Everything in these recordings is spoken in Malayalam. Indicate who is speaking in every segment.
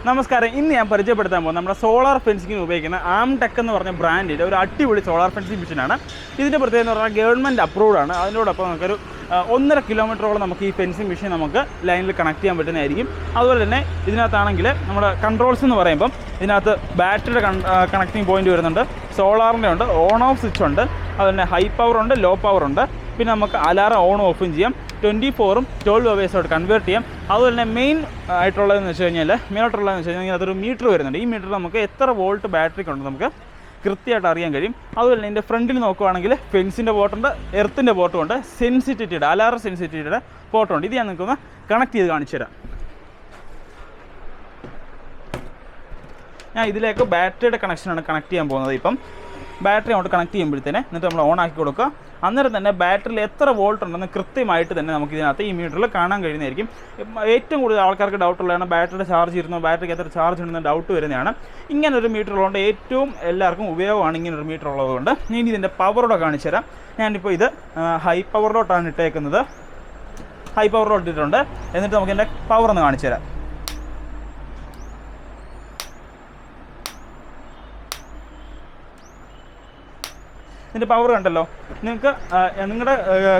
Speaker 1: നമസ്കാരം. ഇന്ന് ഞാൻ പരിചയപ്പെടുത്താൻ പോകുന്നത് നമ്മുടെ സോളാർ ഫെൻസിങ്ങിന് ഉപയോഗിക്കുന്ന ആംടെക് എന്ന് പറഞ്ഞ ബ്രാൻഡിൻ്റെ ഒരു അടിപൊളി സോളാർ ഫെൻസിങ് മെഷീനാണ്. ഇതിൻ്റെ പ്രത്യേകത എന്ന് പറഞ്ഞാൽ ഗവൺമെൻറ് അപ്രൂവ്ഡ് ആണ്. അതിനോടൊപ്പം നമുക്കൊരു 1.5 കിലോമീറ്ററോളം നമുക്ക് ഈ ഫെൻസിങ് മെഷീൻ നമുക്ക് ലൈനിൽ കണക്ട് ചെയ്യാൻ പറ്റുന്നതായിരിക്കും. അതുപോലെ തന്നെ ഇതിനകത്താണെങ്കിൽ നമ്മുടെ കൺട്രോൾസ് എന്ന് പറയുമ്പം ഇതിനകത്ത് ബാറ്ററിയുടെ കണക്റ്റിംഗ് പോയിൻറ്റ് വരുന്നുണ്ട്, സോളാറിൻ്റെ ഉണ്ട്, ഓൺ ഓഫ് സ്വിച്ച് ഉണ്ട്, അതുപോലെ തന്നെ ഹൈ പവർ ഉണ്ട്, ലോ പവർ ഉണ്ട്. പിന്നെ നമുക്ക് അലാറം ഓൺ ഓഫും ചെയ്യാം, 24ഉം 12 അവേഴ്സോട്ട് കൺവേർട്ട് ചെയ്യാം. അതുപോലെ തന്നെ മെയിൻ ആയിട്ടുള്ളതെന്ന് വെച്ച് കഴിഞ്ഞാൽ അതൊരു മീറ്റർ വരുന്നുണ്ട്. ഈ മീറ്റർ നമുക്ക് എത്ര വോൾട്ട് ബാറ്ററിക്ക് ഉണ്ട് നമുക്ക് കൃത്യമായിട്ട് അറിയാൻ കഴിയും. അതുപോലെ തന്നെ ഇതിൻ്റെ ഫ്രണ്ടിൽ നോക്കുവാണെങ്കിൽ ഫെൻസിൻ്റെ പോർട്ടുണ്ട്, എർത്തിൻ്റെ പോർട്ടും ഉണ്ട്, സെൻസിറ്റിവിറ്റിയുടെ അലാറം സെൻസിറ്റിവിറ്റിയുടെ പോർട്ടുണ്ട്. ഇത് ഞാൻ നിങ്ങൾക്കൊന്ന് കണക്ട് ചെയ്ത് കാണിച്ചു തരാം. ഞാൻ ഇതിലേക്ക് ബാറ്ററിയുടെ കണക്ഷനാണ് കണക്ട് ചെയ്യാൻ പോകുന്നത്. ഇപ്പം ബാറ്ററി അങ്ങോട്ട് കണക്ട് ചെയ്യുമ്പോഴത്തേനെ എന്നിട്ട് നമ്മൾ ഓൺ ആക്കി കൊടുക്കുക. അന്നേരം തന്നെ ബാറ്ററിയിൽ എത്ര വോൾട്ട് ഉണ്ടെന്ന് കൃത്യമായിട്ട് തന്നെ നമുക്ക് ഇതിനകത്ത് ഈ മീറ്ററിൽ കാണാൻ കഴിയുന്നതായിരിക്കും. ഏറ്റവും കൂടുതൽ ആൾക്കാർക്ക് ഡൗട്ടുള്ളതാണ് ബാറ്ററിയുടെ ചാർജ് ഇരുന്നോ, ബാറ്ററിക്ക് എത്ര ചാർജ് ഉണ്ടെന്ന് ഡൗട്ട് വരുന്നതാണ്. ഇങ്ങനൊരു മീറ്റർ ഉള്ളതുകൊണ്ട് ഏറ്റവും എല്ലാവർക്കും ഉപയോഗമാണ് ഇങ്ങനൊരു മീറ്റർ ഉള്ളതുകൊണ്ട്. ഇനി ഇതിൻ്റെ പവറോടെ കാണിച്ചു തരാം. ഞാനിപ്പോൾ ഇത് ഹൈ പവറിലോട്ടാണ് ഇട്ടേക്കുന്നത്. ഹൈ പവറിലോട്ട് ഇട്ടിട്ടുണ്ട്. എന്നിട്ട് നമുക്ക് ഇതിൻ്റെ പവർ ഒന്ന് കാണിച്ചു തരാം. ഇതിൻ്റെ പവർ കണ്ടല്ലോ. നിങ്ങൾക്ക് നിങ്ങളുടെ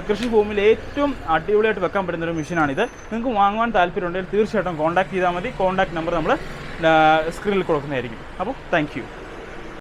Speaker 1: കൃഷിഭൂമിയിൽ ഏറ്റവും അടിപൊളിയായിട്ട് വെക്കാൻ പറ്റുന്നൊരു മെഷീനാണിത്. നിങ്ങൾക്ക് വാങ്ങുവാൻ താല്പര്യമുണ്ടെങ്കിൽ തീർച്ചയായിട്ടും കോൺടാക്ട് ചെയ്താൽ മതി. കോൺടാക്ട് നമ്പർ നമ്മൾ സ്ക്രീനിൽ കൊടുക്കുന്നതായിരിക്കും. അപ്പോൾ താങ്ക് യു.